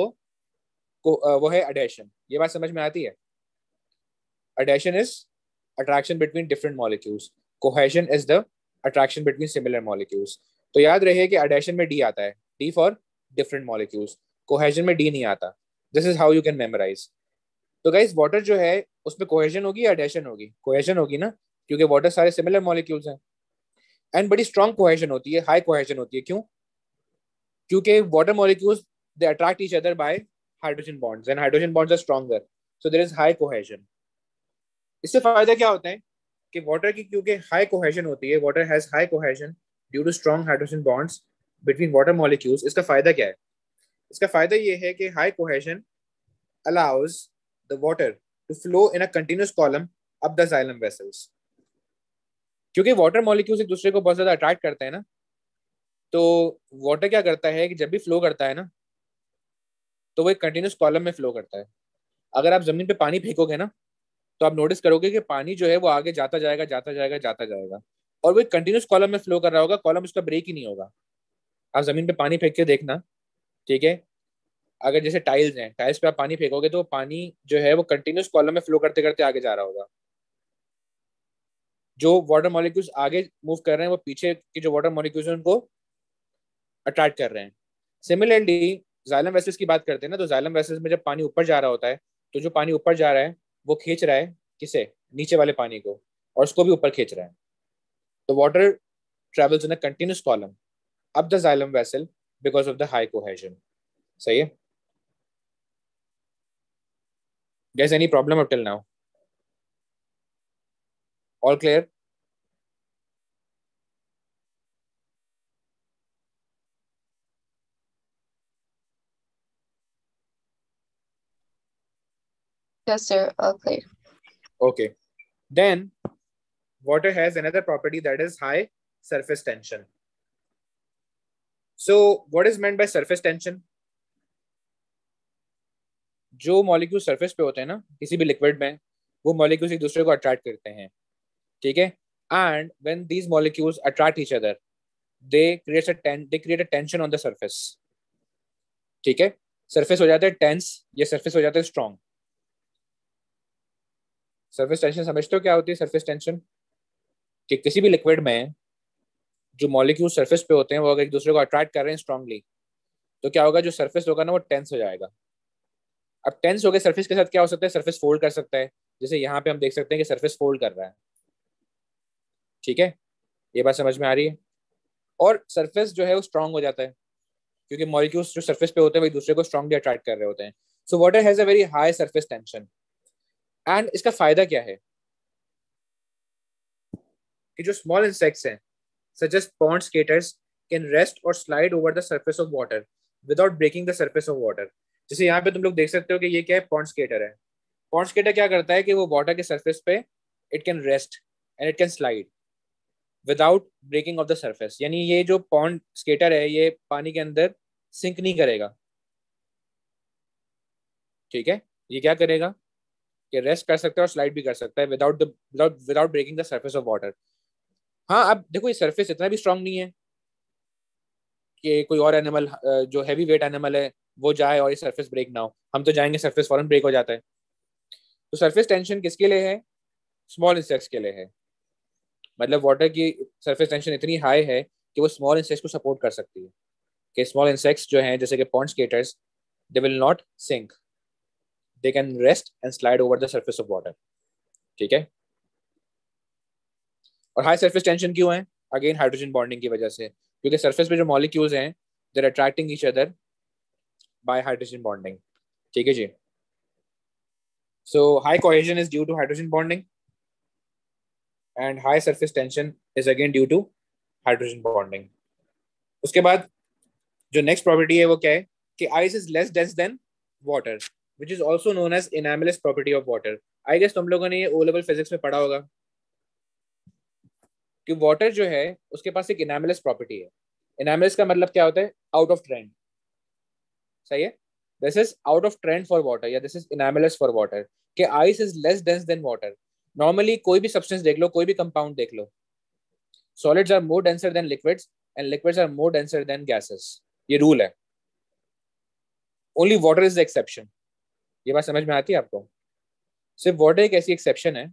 वो है एडहेशन। ये बात समझ में आती है? Adhesion is attraction between different molecules. Cohesion is the attraction between similar molecules. तो याद रहे कि adhesion में D आता है, D for different molecules. Cohesion में D नहीं आता. This is how you can memorize. तो guys, water जो है उसमें cohesion होगी या adhesion होगी? Cohesion होगी ना, क्योंकि water सारे similar molecules हैं. And बड़ी strong cohesion होती है, high cohesion होती है। क्यों? क्योंकि water molecules they attract each other by hydrogen bonds, and hydrogen bonds are stronger. So there is high cohesion. इससे फायदा क्या होता है कि वाटर की क्योंकि हाई कोहेजन होती है, water has high cohesion due to strong hydrogen bonds between water molecules. इसका फायदा क्या है? इसका फायदा ये है कि high cohesion allows the water to flow in a continuous column up the xylem vessels. क्योंकि वाटर मॉलिक्यूल्स एक दूसरे को बहुत ज्यादा अट्रैक्ट करते हैं ना, तो वाटर क्या करता है कि जब भी फ्लो करता है ना, तो वो एक कंटिन्यूअस कॉलम में फ्लो करता है। अगर आप जमीन पे पानी फेंकोगे ना, तो आप नोटिस करोगे कि पानी जो है वो आगे जाता जाएगा, जाता जाएगा, जाता जाएगा, और वो एक कंटिन्यूस कॉलम में फ्लो कर रहा होगा, कॉलम उसका ब्रेक ही नहीं होगा। आप जमीन पे पानी फेंक के देखना, ठीक है, अगर जैसे टाइल्स हैं, टाइल्स पे आप पानी फेंकोगे तो पानी जो है वो कंटिन्यूस कॉलम में फ्लो करते करते आगे जा रहा होगा। जो वाटर मॉलिक्यूल्स आगे मूव कर रहे हैं वो पीछे के जो वाटर मॉलिक्यूल्स हैं उनको अट्रैक्ट कर रहे हैं। सिमिलरली जाइलम वेसल्स की बात करते हैं ना, तो जाइलम वेसल्स में जब पानी ऊपर जा रहा होता है, तो जो पानी ऊपर जा रहा है वो खींच रहा है किसे? नीचे वाले पानी को, और उसको भी ऊपर खींच रहा है। The water travels in a continuous column up the xylem vessel because of the high cohesion. सही है? Guys, any problem up till now? All clear? Yes, sir. Okay. Okay. Then water has another property that is high surface tension. So what is meant by surface tension? जो molecule surface पे होते हैं ना किसी भी liquid में, वो molecules एक दूसरे को अट्रैक्ट करते हैं, ठीक है? And when these molecules attract each other, they create a tension on the surface. ठीक है? सरफेस हो जाता है टेंस या सरफेस हो जाता है स्ट्रॉन्ग. सरफेस टेंशन समझते हो क्या होती है सरफेस टेंशन? कि किसी भी लिक्विड में जो मॉलिक्यूल सरफेस पे होते हैं वो अगर एक दूसरे को अट्रैक्ट कर रहे हैं स्ट्रांगली, तो क्या होगा, जो सरफेस होगा ना वो टेंस हो जाएगा. अब टेंस हो गए सरफेस के साथ क्या हो सकता है, सरफेस फोल्ड कर सकता है. जैसे यहाँ पे हम देख सकते हैं कि सरफेस फोल्ड कर रहा है. ठीक है, ये बात समझ में आ रही है? और सरफेस जो है वो स्ट्रांग हो जाता है क्योंकि मॉलिक्यूल्स जो सरफेस पे होते हैं वो एक दूसरे को स्ट्रांगली अट्रैक्ट कर रहे होते हैं. So water has a very high surface tension. And इसका फायदा क्या है कि जो स्मॉल इंसेक्ट्स हैं such as pond skaters can rest or slide over the surface of water without breaking the surface of water. जैसे यहाँ पे तुम लोग देख सकते हो कि ये क्या है, पॉन्ड स्केटर है. पॉन्ड स्केटर क्या करता है कि वो वाटर के सरफेस पे it can rest and it can slide without breaking of the surface. यानी ये जो पॉन्ड स्केटर है ये पानी के अंदर सिंक नहीं करेगा. ठीक है, ये क्या करेगा कि रेस्ट कर सकता है और स्लाइड भी कर सकता है without breaking the surface of water. हाँ, अब देखो ये सरफेस इतना भी स्ट्रांग नहीं है कि कोई और एनिमल जो हैवी वेट एनिमल है वो जाए और ये सरफेस ब्रेक ना हो. हम तो जाएंगे सरफेस फौरन ब्रेक हो जाता है. तो सरफेस टेंशन किसके लिए है? स्मॉल इंसेक्ट्स के लिए है. मतलब वाटर की सरफेस टेंशन इतनी हाई है कि वो स्मॉल इंसेक्ट्स को सपोर्ट कर सकती है. कि स्मॉल इंसेक्ट्स जो हैं जैसे कि pond skaters, they will not sink, they can rest and slide over the surface of water. ठीक है, और हाई सरफेस टेंशन क्यों है? अगेन हाइड्रोजन बॉन्डिंग की वजह से, क्योंकि सरफेस पे जो मॉलिक्यूल्स हैं they are attracting each other by hydrogen bonding. ठीक है जी. So high cohesion is due to hydrogen bonding and high surface tension is again due to hydrogen bonding. उसके बाद जो नेक्स्ट प्रॉपर्टी है वो क्या है कि ice is less dense than water, which is also known as anomalous property of water. I guess तुम लोगों ने ये ओ लेवल फिजिक्स में पढ़ा होगा कि वाटर जो है उसके पास एक इनैमलस प्रॉपर्टी है. इनैमलस का मतलब क्या होता है? Out of trend. सही है, this is out of trend for water या this is anomalous for water. कि ice is less dense than water. Normally कोई भी सब्सटेंस देख लो, कोई भी कंपाउंड देख लो, solids are more denser than liquids and liquids are more denser than gases. ये रूल है. Only water is the exception. ये बात समझ में आती है आपको? सिर्फ वाटर एक ऐसी एक्सेप्शन है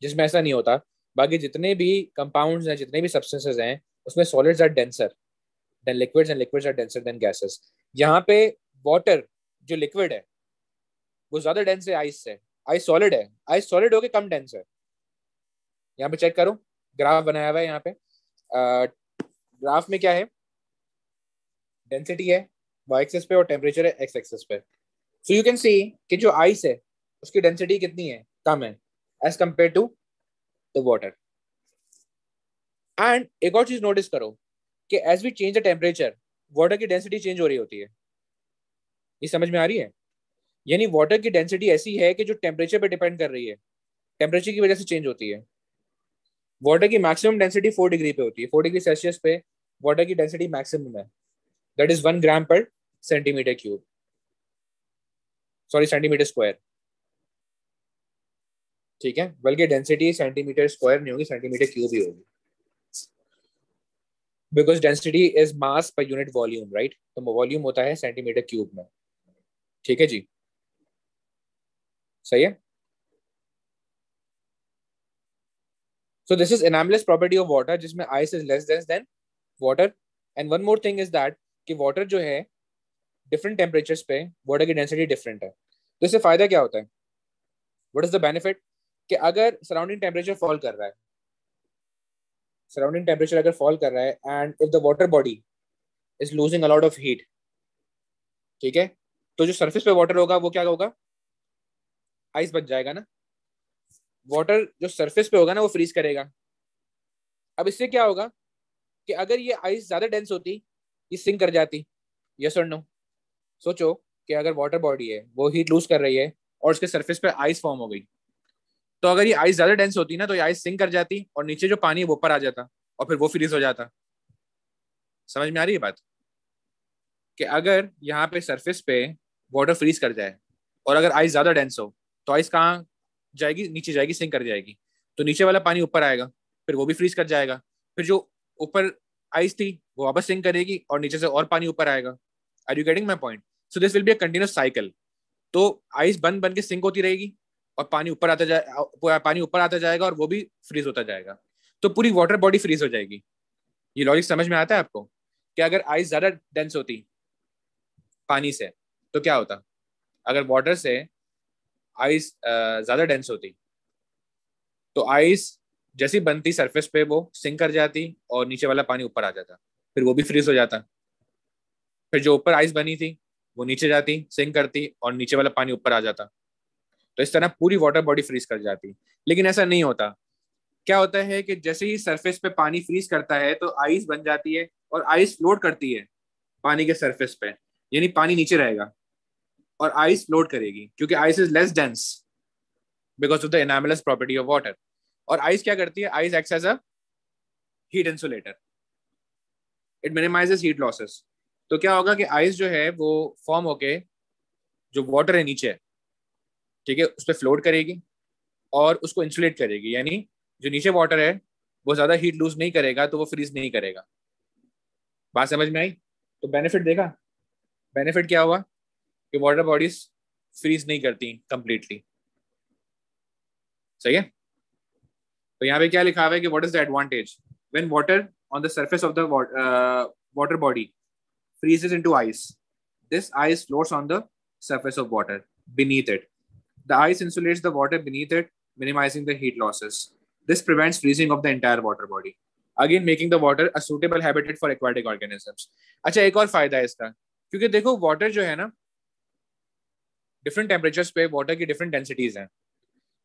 जिसमें ऐसा नहीं होता. बाकी जितने भी कंपाउंड्स हैं, जितने भी सब्सटेंसेस हैं, उसमें solids are denser than liquids and liquids are denser than gases. यहाँ पे वाटर जो लिक्विड है वो ज्यादा डेंस है आइस से. आइस सॉलिड है, आइस सॉलिड होके कम डेंस है. यहाँ पे चेक करो, ग्राफ बनाया हुआ है यहाँ पे. ग्राफ में क्या है? डेंसिटी है वाई एक्सिस पे और टेम्परेचर है एक्स एक्सिस पे. सो यू कैन सी कि जो आइस है उसकी डेंसिटी कितनी है? कम है as compare to the water. And एक और चीज नोटिस करो कि as we change the temperature water की डेंसिटी चेंज हो रही होती है. ये समझ में आ रही है? यानी वाटर की डेंसिटी ऐसी है कि जो टेम्परेचर पे डिपेंड कर रही है, टेम्परेचर की वजह से चेंज होती है. वाटर की मैक्सिमम डेंसिटी 4 डिग्री पे होती है. 4 डिग्री सेल्सियस पे वाटर की डेंसिटी मैक्सिमम है. दैट इज 1 ग्राम पर centimetre cube, sorry centimetre square. ठीक है, बल्कि डेंसिटी सेंटीमीटर स्क्वायर नहीं होगी, सेंटीमीटर क्यूब ही होगी. Because density is mass per unit volume, right? तो वॉल्यूम होता है सेंटीमीटर क्यूब में. ठीक है जी, सही है. So this is anomalous property of water जिसमें ice is less dense than water. And one more thing is that कि वाटर जो है डिफरेंट टेम्परेचर्स पे वाटर की डेंसिटी डिफरेंट है. तो इससे फायदा क्या होता है? What is the benefit? कि अगर सराउंडिंग टेम्परेचर फॉल कर रहा है सराउंडिंग टेम्परेचर अगर फॉल कर रहा है and if the water body is losing a lot of heat, ठीक है, तो जो सरफेस पे वाटर होगा वो क्या होगा, आइस बन जाएगा ना। वाटर जो सरफेस पे होगा ना वो फ्रीज करेगा। अब इससे क्या होगा कि अगर ये आइस ज्यादा डेंस होती, ये सिंक कर जाती। यस और नो? सोचो कि अगर वाटर बॉडी है वो हीट लूज कर रही है और उसके सरफेस पे आइस फॉर्म हो गई, तो अगर ये आइस ज्यादा डेंस होती ना तो ये आइस सिंक कर जाती और नीचे जो पानी है वो ऊपर आ जाता और फिर वो फ्रीज हो जाता। समझ में आ रही है बात? कि अगर यहाँ पे सरफेस पे वाटर फ्रीज कर जाए और अगर आइस ज्यादा डेंस हो तो आइस कहाँ जाएगी, नीचे जाएगी, सिंक कर जाएगी। तो नीचे वाला पानी ऊपर आएगा, फिर वो भी फ्रीज कर जाएगा। फिर जो ऊपर आइस थी वो वापस सिंक करेगी और नीचे से और पानी ऊपर आएगा। Are you getting my point? So this will be a continuous cycle. तो आइस बन बन के सिंक होती रहेगी और पानी ऊपर आता जाएगा और वो भी फ्रीज होता जाएगा। तो पूरी वाटर बॉडी फ्रीज हो जाएगी। ये लॉजिक समझ में आता है आपको? कि अगर आइस ज्यादा डेंस होती पानी से तो क्या होता, अगर वाटर से आइस ज्यादा डेंस होती तो आइस जैसी बनती सरफेस पे वो सिंक कर जाती और नीचे वाला पानी ऊपर आ जाता, फिर वो भी फ्रीज हो जाता। फिर जो ऊपर आइस बनी थी वो नीचे जाती, सिंक करती और नीचे वाला पानी ऊपर आ जाता। तो इस तरह पूरी वाटर बॉडी फ्रीज कर जाती। लेकिन ऐसा नहीं होता। क्या होता है कि जैसे ही सरफेस पे पानी फ्रीज करता है तो आइस बन जाती है और आइस फ्लोट करती है पानी के सरफेस पे, यानी पानी नीचे रहेगा और आइस फ्लोट करेगी क्योंकि ice is less dense because of the anomalous property of water. और आइस क्या करती है, ice acts as a heat insulator, it minimises heat losses. तो क्या होगा कि आइस जो है वो फॉर्म होके जो वाटर है नीचे, ठीक है, उस पर फ्लोट करेगी और उसको इंसुलेट करेगी, यानी जो नीचे वाटर है वो ज्यादा हीट लूज नहीं करेगा तो वो फ्रीज नहीं करेगा। बात समझ में आई? तो बेनिफिट देखा? बेनिफिट क्या हुआ कि वाटर बॉडीज फ्रीज नहीं करती कंप्लीटली। सही है? तो यहाँ पे क्या लिखा हुआ है कि what is the advantage when water on the surface of the water body freezes into ice. This ice floats on the surface of water beneath it. The ice insulates the water beneath it, minimizing the heat losses. This prevents freezing of the entire water body, again making the water a suitable habitat for aquatic organisms. अच्छा, एक और फायदा है इसका, क्योंकि देखो water जो है ना, डिफरेंट टेम्परेचर्स पे वाटर की डिफरेंट डेंसिटीज हैं।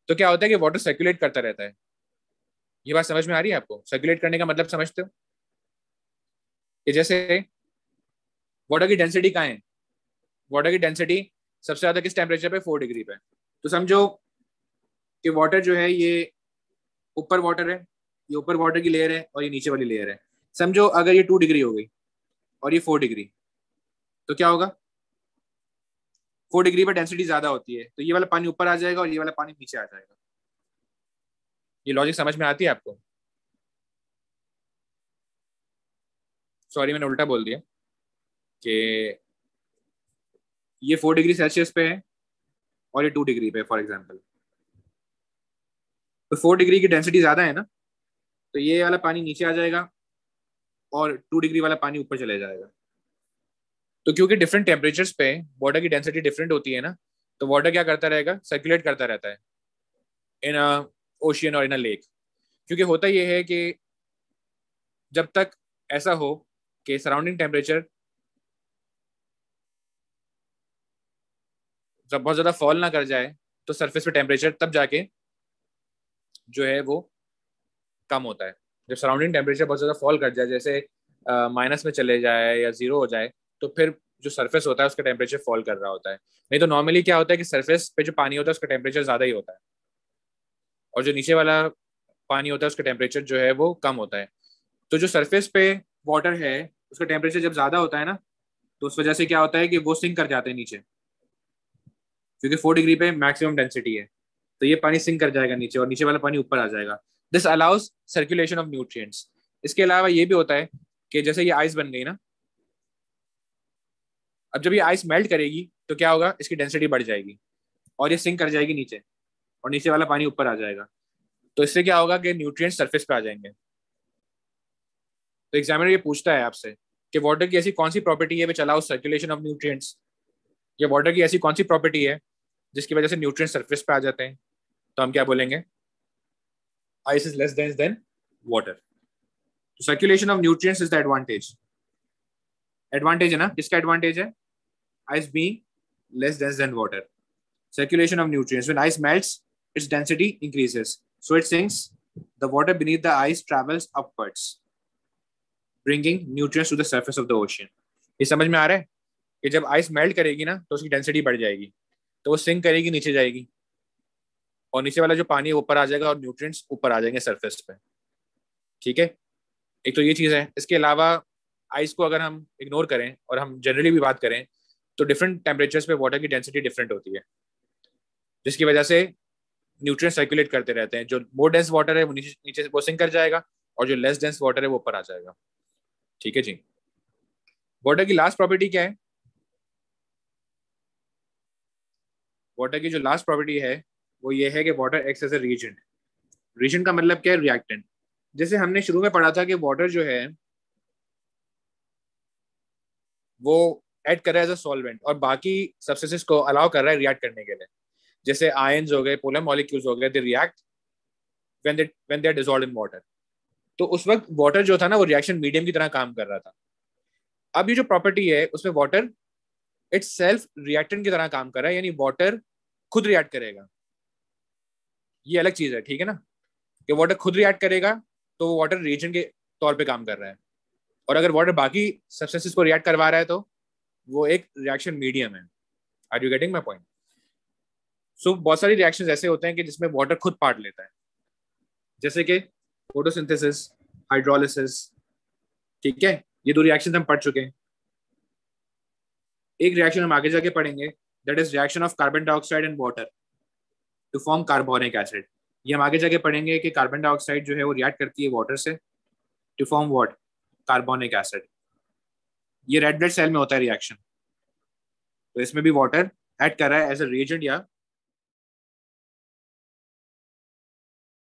तो क्या होता है कि वाटर सर्कुलेट करता रहता है। ये बात समझ में आ रही है आपको? सर्कुलेट करने का मतलब समझते हो? कि जैसे वाटर की डेंसिटी कहाँ है, वाटर की डेंसिटी सबसे ज्यादा किस टेम्परेचर पे, 4 डिग्री पे। तो समझो कि वाटर जो है ये ऊपर वाटर है, ये ऊपर वाटर की लेयर है और ये नीचे वाली लेयर है। समझो अगर ये 2 डिग्री हो गई और ये 4 डिग्री, तो क्या होगा, 4 डिग्री पर डेंसिटी ज्यादा होती है तो ये वाला पानी ऊपर आ जाएगा और ये वाला पानी नीचे आ जाएगा। ये लॉजिक समझ में आती है आपको? सॉरी मैंने उल्टा बोल दिया कि ये 4 डिग्री सेल्सियस पे है और ये 2 डिग्री पे, फॉर एग्जाम्पल। तो 4 डिग्री की डेंसिटी ज्यादा है ना, तो ये वाला पानी नीचे आ जाएगा और 2 डिग्री वाला पानी ऊपर चले जाएगा। तो क्योंकि डिफरेंट टेम्परेचर्स पे वाटर की डेंसिटी डिफरेंट होती है ना, तो वाटर क्या करता रहेगा, सर्कुलेट करता रहता है इन अ ओशियन और इन अ लेक। क्योंकि होता यह है कि जब तक ऐसा हो कि सराउंडिंग टेम्परेचर जब बहुत ज्यादा फॉल ना कर जाए तो सरफेस पे टेम्परेचर तब जाके जो है वो कम होता है। जब सराउंडिंग टेम्परेचर बहुत ज्यादा फॉल कर जाए, जैसे माइनस में चले जाए या जीरो हो जाए, तो फिर जो सरफेस होता है उसका टेम्परेचर फॉल कर रहा होता है। नहीं तो नॉर्मली क्या होता है कि सरफेस पे जो पानी होता है उसका टेम्परेचर ज्यादा ही होता है और जो नीचे वाला पानी होता है उसका टेम्परेचर जो है वो कम होता है। तो जो सरफेस पे वाटर है उसका टेम्परेचर जब ज्यादा होता है ना, तो उस वजह से क्या होता है कि वो सिंक कर जाते हैं नीचे, क्योंकि 4 डिग्री पे मैक्सिमम डेंसिटी है। तो ये पानी सिंक कर जाएगा नीचे और नीचे वाला पानी ऊपर आ जाएगा। This allows circulation of nutrients. इसके अलावा ये भी होता है कि जैसे ये आइस बन गई ना, अब जब ये आइस मेल्ट करेगी तो क्या होगा, इसकी डेंसिटी बढ़ जाएगी और ये सिंक कर जाएगी नीचे और नीचे वाला पानी ऊपर आ जाएगा। तो इससे क्या होगा कि न्यूट्रिएंट्स सरफेस पे आ जाएंगे। तो एग्जामिनर ये पूछता है आपसे कि वाटर की ऐसी कौन सी प्रॉपर्टी है which allows circulation of nutrients, या वाटर की ऐसी कौन सी प्रॉपर्टी है जिसकी वजह से न्यूट्रिएंट्स सरफेस पे आ जाते हैं। तो हम क्या बोलेंगे, ice is less dense than water. Circulation of nutrients is the advantage. Advantage है ना, किसका एडवांटेज है? Ice being less dense than water. Circulation of nutrients. When ice melts, its density increases. So it sinks. The water beneath the ice travels upwards, bringing nutrients to the surface of the ocean. ये समझ में आ रहा है कि जब ice melt करेगी ना तो उसकी डेंसिटी बढ़ जाएगी, तो वो सिंक करेगी, नीचे जाएगी, और नीचे वाला जो पानी है ऊपर आ जाएगा और न्यूट्रिएंट्स ऊपर आ जाएंगे सरफेस पे। ठीक है, एक तो ये चीज़ है। इसके अलावा आइस को अगर हम इग्नोर करें और हम जनरली भी बात करें तो डिफरेंट टेम्परेचर्स पे वाटर की डेंसिटी डिफरेंट होती है, जिसकी वजह से न्यूट्रिएंट सर्कुलेट करते रहते हैं। जो मोर डेंस वाटर है वो नीचे वो सिंक कर जाएगा, और जो लेस डेंस वाटर है वो ऊपर आ जाएगा। ठीक है जी। वाटर की लास्ट प्रॉपर्टी क्या है? वाटर की जो लास्ट प्रॉपर्टी है वो ये है कि water acts as a reagent. Reagent का मतलब क्या है? रिएक्टेंट। जैसे हमने शुरू में पढ़ा था कि वाटर जो है वो ऐड कर रहा है एज अ सॉल्वेंट, और बाकी सब्सटेंसेस को अलाउ कर रहा है रिएक्ट करने के लिए। जैसे आयंस हो गए, पोलर मॉलिक्यूल्स हो गए, they react when they are dissolved in water. तो उस वक्त वाटर जो था ना वो रिएक्शन मीडियम की तरह काम कर रहा था। अब ये जो प्रॉपर्टी है उसमें वाटर इट्स सेल्फ रिएक्टेंट की तरह काम कर रहा है, यानी वाटर खुद रिएक्ट करेगा। ये अलग चीज है, ठीक है ना, कि वाटर खुद रिएक्ट करेगा तो वो वाटर रिएजेंट के तौर पे काम कर रहा है, और अगर वाटर बाकी सब्सटेंसेस को रिएक्ट करवा रहा है तो वो एक रिएक्शन मीडियम है। Are you getting my point? So बहुत सारी रिएक्शंस ऐसे होते हैं कि जिसमें वाटर खुद पार्ट लेता है, जैसे कि फोटोसिंथेसिस, हाइड्रोलिसिस। ठीक है, ये दो रिएक्शन हम पढ़ चुके हैं। एक रिएक्शन हम आगे जाके पढ़ेंगे, that is reaction of carbon dioxide and water to form carbonic acid. ये हम आगे जाके पढ़ेंगे कि कार्बन डाइऑक्साइड जो है वो रिएक्ट करती है वाटर से to form what? Carbonic acid. ये रेड ब्लड सेल में होता है रिएक्शन, तो इसमें भी वाटर ऐड कर रहा है एज अ रिएजेंट या